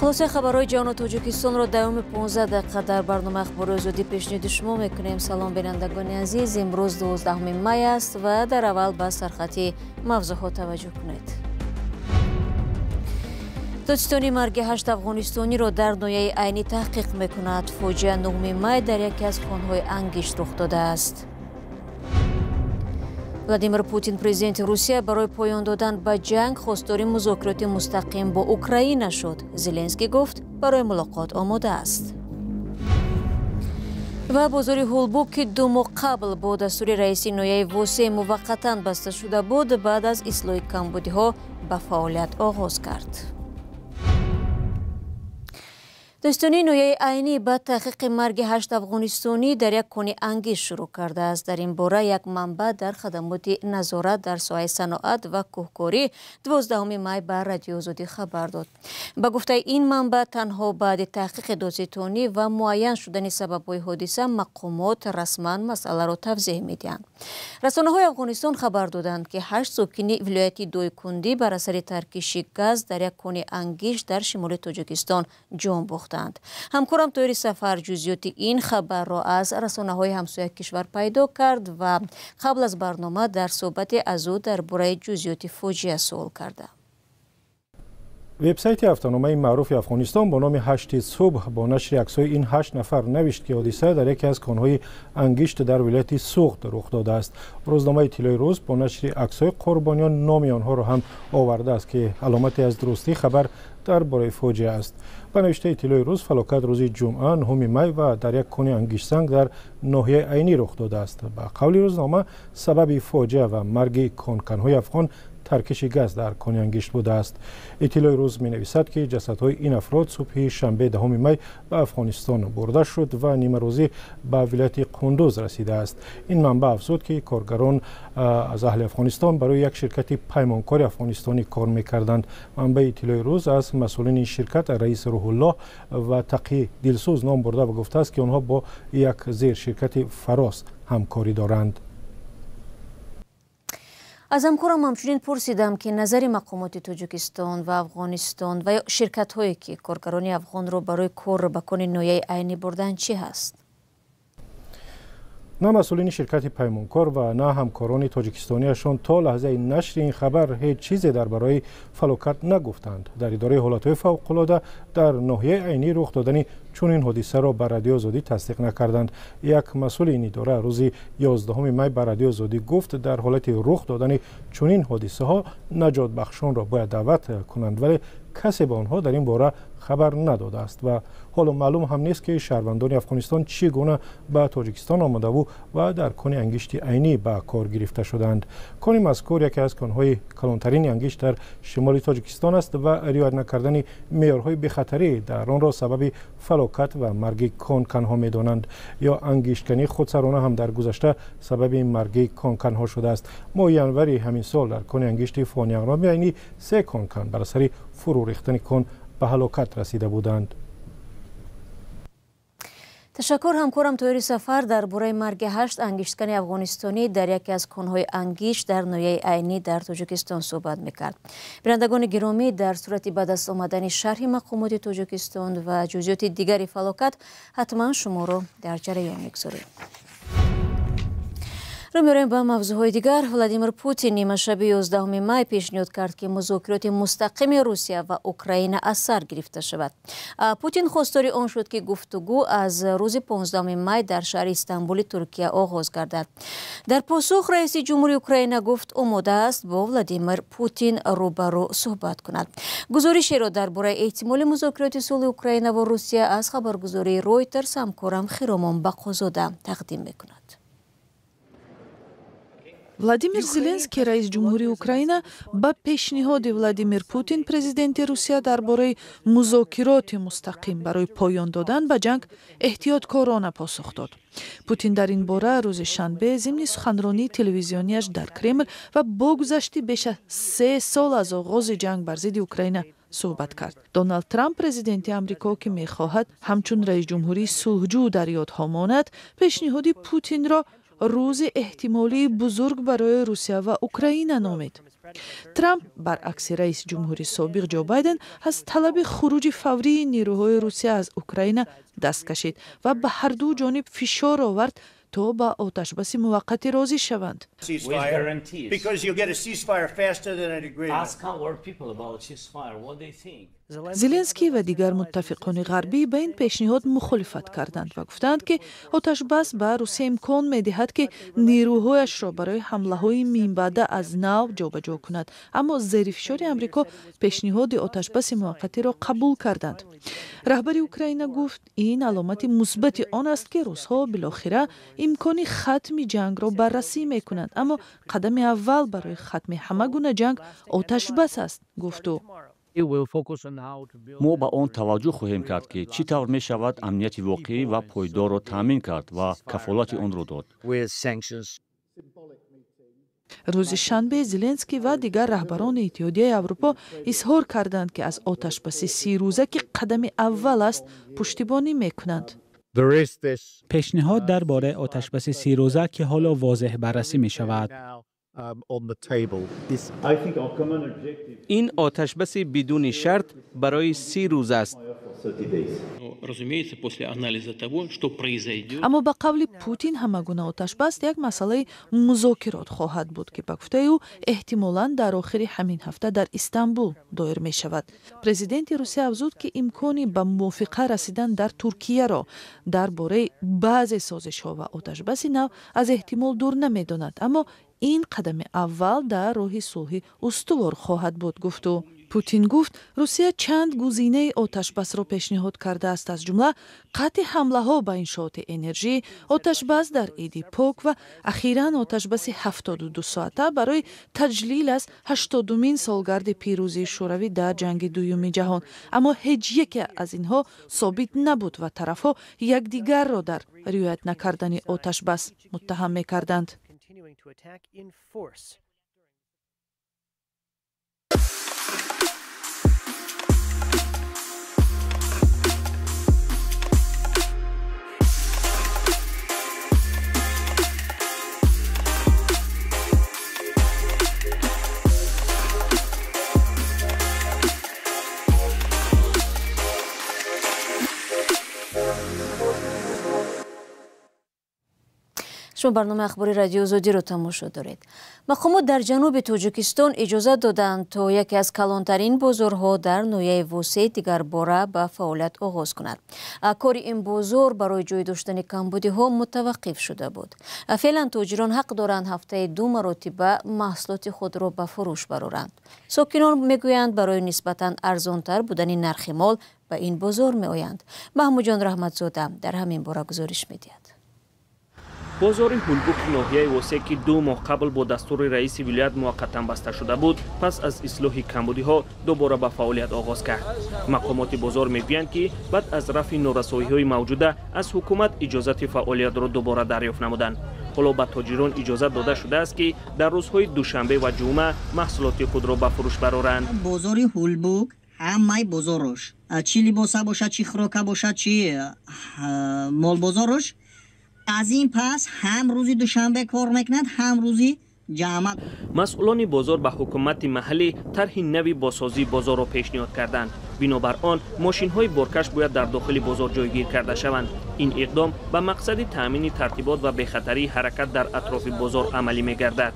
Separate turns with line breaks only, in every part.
خلاصه خبرهای جهان و تاجیکستان را دوام 15 دقیقه در برنامه اخبار آزادی پیشنهاد شما میکنیم. سلام بینندگان عزیز، امروز 12 می است و در اول به سرخط موضوعات توجه کنید. دادستانی مرگ 8 افغانستانی را در ناحیه عینی تحقیق میکند. فاجعه 9 می در یکی از خانه‌های انگشت رخ داده است. ولادیمیر پوتین پرزیدنت روسیه برای پایان دادن به جنگ خواستار مذاکرات مستقیم با اوکراین شد. زلنسکی گفت برای ملاقات آماده است. و بازار هولبوک که 2 ماه قبل با دستور رئیسی ناحیه واسع موقتا بسته شده بود بعد از اصلاح کمبودی‌ها به فعالیت آغاز کرد. دادستانی ناحیه عینی به تحقیق مرگ 8 افغانستانی در یک کانه انگشت شروع کرده است. در این باره یک منبع در خدمات نظارت در ساحه صنعت و کوهکاری 12 می به رادیو آزادی خبر داد. به گفته این منبع تنها بعد تحقیق دادستانی و معین شدن سبب‌های حادثه مقامات رسما مسئله را توضیح می‌دهند. رسانه‌های افغانستان خبر دادند که 8 ساکن ولایت دایکندی بر اثر ترکیش گاز در یک کانه انگشت در شمال تاجیکستان جان باختند. همکارم طاهر سفر جزئیات این خبر را از رسانه‌های همسایه کشور پیدا کرد و قبل از برنامه در صحبت از او درباره جزئیات فاجعه سوال کرده.
وبسایت افغاننامه معروف افغانستان با نام 8 صبح با نشر عکس‌های این 8 نفر نوشت که حادثه در یکی از کان‌های انگشت در ولایت سوخت رخ داده است. روزنامه اطلاع روز با نشر عکس‌های قربانیان نام آنها را هم آورده است که علامتی از درستی خبر درباره فاجعه است. به نوشته اطلاع روز فلاکت روز جمعه 9 می و در یک کانه انگشت سنگ در ناحیه عینی رخ داده است. به قول روزنامه سبب فاجعه و مرگ کانکن‌های افغان ترکش گاز در کانه انگشت بوده است. اطلاع روز می نویسد که جسدهای این افراد صبح شنبه 10 می به افغانستان برده شد و نیمه روزی به ولایت قندوز رسیده است. این منبع افزود که کارگران از اهل افغانستان برای یک شرکت پیمانکار افغانستانی کار می‌کردند. منبع اطلاع روز از مسئولین این شرکت رئیس روح الله و تقی دلسوز نام برده و گفته است که آنها با یک زیر شرکت فراس همکاری دارند.
از همکارم همچنین پرسیدم که نظر مقامات تاجیکستان و افغانستان و یا شرکت هایی که کارگران افغان رو برای کار به کانه ناحیه عینی بردن چی هست؟
نه مسئولین شرکت پیمانکار و نه همکاران تاجیکستانیشان تا لحظه نشر این خبر هیچ چیزی درباره فلاکت نگفتند. در اداره حالتهای فوق‌العاده در ناحیه عینی رخ دادن چون این حادثه را به رادیو آزادی تصدیق نکردند. یک مسئول این اداره روز 11 می به رادیو آزادی گفت در حالت رخ دادن چون این حادثه ها نجات بخشان را باید دعوت کنند، ولی کسی به آنها در این باره خبر نداده است و حالا معلوم هم نیست که شهروندان افغانستان چگونه به تاجیکستان آمده و در کانه انگشت عینی به کار گرفته شدند. کانه مذکور یکی از کانهای کلانترین انگشت در شمال تاجیکستان است و رعایت نکردن معیارهای بی‌خطری در آن را سبب فلاکت و مرگ کانکنها می‌دانند. یا انگشتکنی خودسرانه هم در گذشته سبب مرگ کانکنها شده است. ماه ینوری همین سال در کانه انگشت فانیاغرام عینی 3 کانکن بر اثر فرو ریختن کان به هلاکت رسیده بودند.
تشکر همکارم طاهر سفر درباره مرگ 8 انگشتکن افغانستانی در یکی از کانهای انگشت در ناحیه عینی در تاجیکستان صحبت میکرد. بینندگان گرامی، در صورت به دست آمدن شرح مقامات تاجیکستان و جزئیات دیگری فلاکت حتما شما را در جریان میگذاریم. رو می‌رویم به موضوعهای دیگر. ولادیمیر پوتین نیمه شب 11 می پیشنهاد کرد که مذاکرات مستقیم روسیه و اوکراین از سر گرفته شود. پوتین خواستار آن شد که گفتگو از روز 15 می در شهر استانبول ترکیه آغاز گردد. در پاسخ رئیس جمهوری اوکراین گفت آماده است با ولادیمیر پوتین روبرو صحبت کند. گزارشی را درباره احتمال مذاکرات صلح اوکراین و روسیه از خبرگزاری رویترز همکارم خیرامان بقازاده تقدیم می‌کند.
владимир зеленский раис ҷумҳурии украина ба пешниҳоди владимир путин президенти русия дар бораи музокироти мустақим барои поён додан ба ҷанг эҳтиёткорона посух дод. путин дар ин бора рӯзи шанбе зимни суханронии телевизионияш дар кремл ва бо гузашти беш аз 3 сол аз оғози ҷанг бар зидди украина суҳбат кард. доналд трамп президенти амрико ки мехоҳад ҳамчун раисҷумҳурии сулҳҷӯ дар ёдҳо монад, пешниҳоди путинро روز احتمالی بزرگ برای روسیه و اوکراین نامید. ترامپ برعکس رئیس جمهوری سابق جو بایدن از طلب خروج فوری نیروهای روسیه از اوکراین دست کشید و به هر دو جانب فشار آورد تا با آتشبس موقتی راضی شوند. زلنسکی و دیگر متفقان غربی به این پیشنهاد مخالفت کردند و گفتند که آتشبس به روسیه امکان می‌دهد که نیروهایش را برای حمله‌های میانبعده از نو جابجا کند، اما زیر فشار آمریکا پیشنهاد آتشبس موقتی را قبول کردند. رهبر اوکراین گفت این علامت مثبت آن است که روس‌ها بالاخره امکان ختم جنگ را بررسی می‌کنند، اما قدم اول برای ختم همه گونه جنگ آتشبس است، گفت او.
ما به آن توجه خواهیم کرد که چی طور می شود امنیت واقعی و پایدار را تامین کرد و کفالت آن را داد.
روز شنبه زلنسکی و دیگر رهبران اتحادیه اروپا اظهار کردند که از آتشبس 30 روزه که قدم اول است پشتیبانی میکنند.
پیشنهاد درباره آتشبس 30 روزه که حالا واضح بررسی می شود.
این آتشبس بدون شرط برای 30 روز است.
اما به قول پوتین همگونه آتشبس یک مسئله مذاکرات خواهد بود که به گفته او احتمالاً در آخر همین هفته در استانبول دایر می شود. پرزیدنت روسیه افزود که امکانی به موافقه رسیدن در ترکیه را درباره بعضی سازش‌ها و آتشبس نو از احتمال دور نمی‌داند، اما این قدم اول در راه صلح استوار خواهد بود، گفت او. پوتین گفت روسیه چند گزینه آتشبس را پیشنهاد کرده است، از جمله قطع حمله ها به انشاءات انرژی، آتشبس در عید پاک و اخیراً آتشبس 72 ساعته برای تجلیل از 80مین سالگرد پیروزی شوروی در جنگ دوم جهان. اما هیچ یک از اینها ثابت نبود و طرفها یکدیگر را در رعایت نکردن آتشبس متهم می‌کردند.
شما برنامه اخباری رادیو آزادی رو تماشا دارید. مقامات در جنوب تاجیکستان اجازه دادند تا یکی از کلانترین بازارها در ناحیه وسه دیگر باره به فعالیت آغاز کند. کار این بازار برای جای داشتن کمبودی ها متوقف شده بود. فعلا تاجران حق دارند هفته 2 مرتبه محصولات خود را به فروش برآورند. ساکنان میگویند برای نسبتاً ارزانتر بودن نرخ مال به این بازار می آیند. محمود جان رحمتزاده در همین باره گزارش میدهد.
بازار هولبوک ناحیه وسه که 2 ماه قبل با دستور رئیس ولایت موقتا بسته شده بود، پس از اصلاح کمبودی ها دوباره به فعالیت آغاز کرد. مقامات بازار میگویند که بعد از رفع نارسایی های موجوده از حکومت اجازه فعالیت را دوباره دریافت نمودند. حالا به تاجران اجازه داده شده است که در روزهای دوشنبه و جمعه محصولات خود را به فروش برآورند.
بازار هولبوک همه بازارش، چی لباسه باشد، چی خوراکه باشد، چی مال بازارش، از این پس هم روزی دوشنبه کار میکنند، هم روزی جمعه.
مسئولان بازار به حکومت محلی طرح نوی بازسازی بازار را پیشنهاد کردند. بنابر آن ماشین های بارکش باید در داخل بازار جایگیر کرده شوند. این اقدام به مقصد تامین ترتیبات و بخطری حرکت در اطراف بازار عملی میگردد.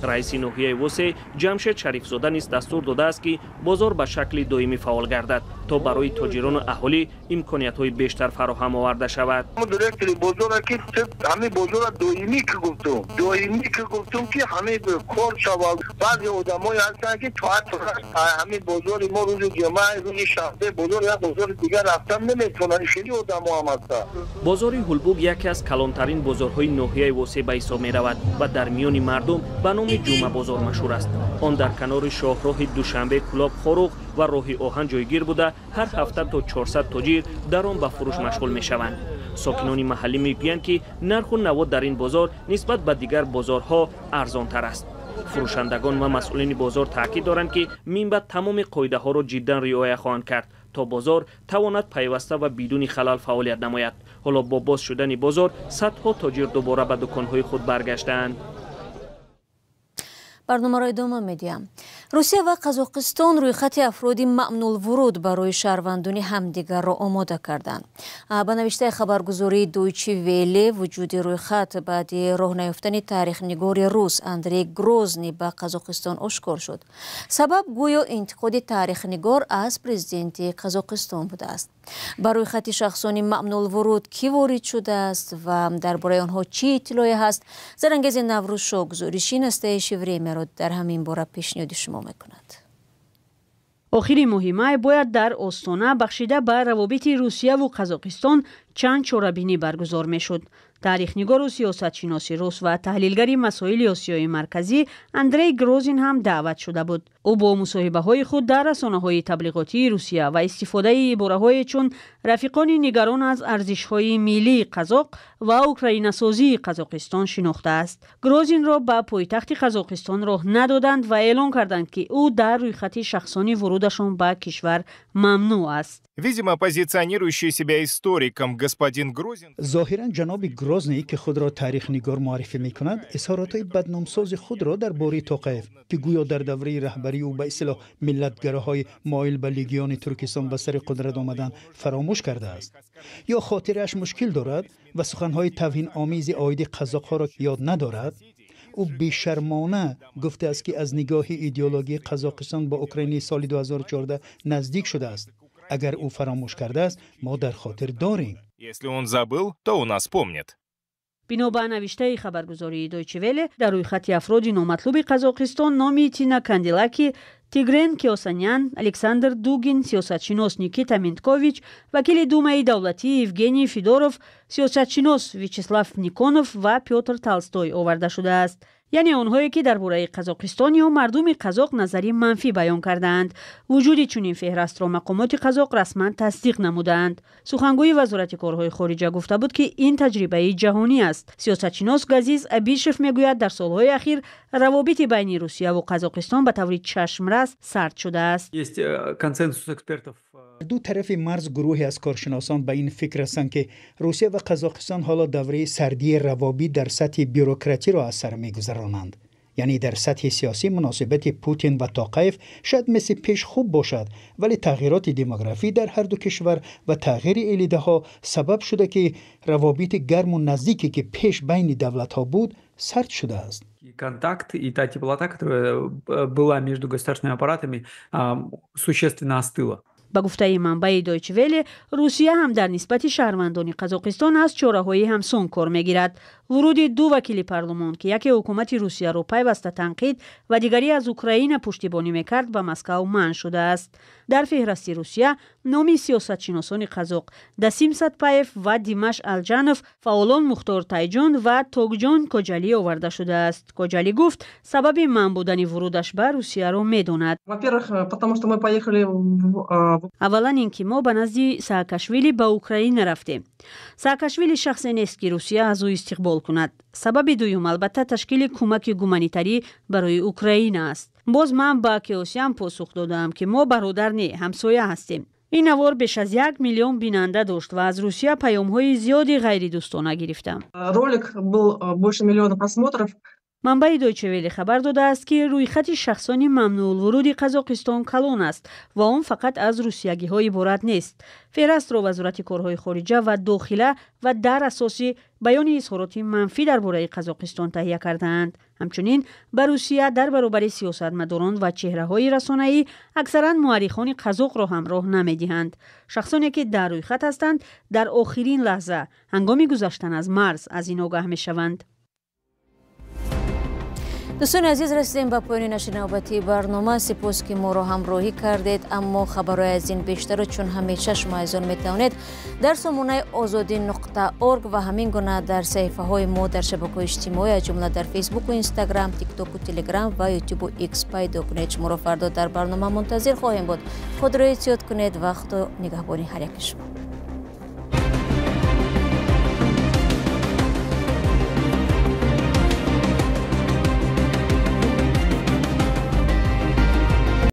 رئیس ناحیه وسه جمشید شریفزاده نیز دستور داده است که بازار به شکل دائمی فعال گردد تا برای تاجران و اهالی امکانیت‌های بیشتر فراهم آورده شود.
دایرکتور بازار که همه بازار دائمی که گفتم که همه کار شود. بعضی آدمای هستن که تا همه بازار ما روز جمعه، روز شنبه بازار یا بازار دیگر رفتن نمیتونن. خیلی آدما هم هستن.
بازار هولبوک یکی از کلانترین بازارهای ناحیه وسه به حساب می‌رود و در میان مردم به نام جمعه بازار مشهور است. آن در کنار شاهراه دوشنبه کلاب خاروق و راه آهن جایگیر بوده هر هفته تا 400 تاجر در آن به فروش مشغول می‌شوند. ساکنان محلی میگویند که نرخ و نواد در این بازار نسبت به دیگر بازارها ارزان‌تر است. فروشندگان و مسئولین بازار تاکید دارند که من بعد تمام قاعده ها را جدا رعایت خواهند کرد تا بازار تواند پیوسته و بدون خلل فعالیت نماید. حالا با باز شدن بازار صدها تاجر دوباره به دکانهای خود برگشتند.
برنامه را ادامه میدیم. روسیه و قزاقستان روی خط افرادی ممنوع الورود برای شهروندانی همدیگر را آماده کردند. به نوشته خبرگزاری دویچی ویلی وجود روی خط بعد راه نیافتن تاریخ نگار روس اندری گروزنی به قزاقستان آشکار شد. سبب گویا انتقاد تاریخ نگار از پرزیدنت قزاقستان بوده است. برای خط شخصانی ممنوع الورود کی وارد شده است و درباره آنها چی اطلاعی هست؟ زرنگز نوروز شو گزارشی نسته شیوری را در همین باره پیشنهاد شما میکند.
آخرین مهمه باید در آستانه بخشیده به روابط روسیه و قزاقستان چند چاره‌بینی برگزار میشد. تاریخ‌نگار و سیاستشناس روس و تحلیلگر مسائل آسیای مرکزی اندری گروزین هم دعوت شده بود. او با مصاحبه‌های خود در رسانه‌های تبلیغاتی روسیه و استفاده عباره‌های چون رفیقان نگران از ارزش‌های ملی قزاق و اوکرایناسازی قزاقستان شناخته است. گروزین را به پایتخت قزاقستان راه ندادند و اعلام کردند که او در روی خط شخصانی ورودشان به کشور ممنوع است.
Видимо, позиционирующий себя историком господин Грозин.
ظاهراً جناب گروزنی که خود را تاریخ نگار معرفی می‌کند، اظهارات بدنامساز خود را درباره توقیف که گویا در دوره رهبری او به اصطلاح ملتگراهای مایل به لیگیان ترکستان به سر قدرت آمدن فراموش کرده است. یا خاطرش مشکل دارد و سخن‌های توهین آمیز عاید قزاق‌ها را یاد ندارد. او بیشرمانه گفته است که از نگاه ایدئولوژی قزاقستان با اوکراینی سال 2014 نزدیک شده است. اگر او فراموش کرده است ما در خاطر داریم.
Если он забыл, то у нас помнит.
بنابر نوشته خبرگزاری دویچه ویله در روی خط افراد نامطلوب قزاقستان نامی تینا کاندیلاکی، تیگرن کیوسانیان، الکساندر دوگین، سیاستشناس نیکیتا مینتکوویچ، وکیل دومای دولتی евгений فیدوروف، سیاستشناس ویچسلاف نیکونوف و پیوتر تالستوی آورده شده است. یعنی آنهایی که درباره قزاقستان یا مردم قزاق نظری منفی بیان کردند. وجود چنین فهرست را مقامات قزاق رسما تصدیق نمودند. سخنگوی وزارت کارهای خارجه گفته بود که این تجربه جهانی است. سیاستشناس گازیز ابیشف میگوید در سالهای اخیر روابط بین روسیه و قزاقستان به طور چشمرس سرد شده است.
دو طرف مرز گروهی از کارشناسان به این فکر هستند که روسیه و قزاقستان حالا دوره سردی روابط در سطح بیروکراتی را از سر می‌گذرانند. یعنی در سطح سیاسی مناسبت پوتین و توقیف شاید مثل پیش خوب باشد، ولی تغییرات دموگرافی در هر دو کشور و تغییر ایده‌ها سبب شده که روابط گرم و نزدیکی که پیش بین دولت‌ها بود سرد شده است.
Контакт и та теплота, которая была между государственными аппаратами, существенно остыла.
با گفته منبع دویچه ویله، روسیه هم در نسبت شهروندان قزاقستان از چاره‌های همسان کار می‌گیرد. ورود دو وکیل پارلمان که یکی حکومت روسیه را پیوسته تنقید و دیگری از اوکراین پشتیبانی می‌کرد به مسکو منع شده است. در فهرست روسیه نام سیاستشناسان قزاق دسیم ساتپایف و دیماش الجانوف، فعالان مختار تایجون و توگجان کوجالی آورده شده است. کوجالی گفت سبب منع بودن ورودش به روسیه را می‌داند. اولا اینکه ما به نزد ساکاشویلی به اوکراین رفتیم. ساکاشویلی شخصی نیست که روسیه از او استقبال کند. سبب دوم البته تشکیل کمک گومانیتاری برای اوکراین است. باز من با کیوسیان پاسخ دادم که ما برادر نه، همسایه هستیم. این نوار بیش از 1 میلیون بیننده داشت و از روسیه پیام‌های زیادی غیر دوستانه گرفتم.
رولик был больше миллиона просмотров.
منبع دویچه ویلی خبر داده است که روی خط شخصانی ممنوع الورود قزاقستان کلان است و آن فقط از روسیگی‌ها عبارت نیست. فهرست را وزارت کارهای خارجه و داخله و در اساس بیان اظهارات منفی درباره قزاقستان تهیه کردند. همچنین به روسیه در برابر سیاستمداران و چهره‌های رسانه‌ای اکثرا مورخان قزاق را هم راه نمی‌دهند. شخصانی که در روی خط هستند در آخرین لحظه هنگام گذشتن از مرز از این آگاه می‌شوند.
دوستان عزیز، رسیدیم به پایان نشر نوبتی برنامه. سپاس که ما را همراهی کردید. اما خبرهای از این بیشتر چون همیشه شما ایزان میتوانید در سامانه azadi.org و همین گونه در صفحه های ما در شبکه‌های اجتماعی از جمله در فیسبوک و اینستاگرام، تیک توک و تلگرام و یوتیوب و ایکس پیدا کنید. شما را فردا در برنامه منتظر خواهیم بود. خود را احتیاط کنید. وقت و نگهبانی هر یک شما.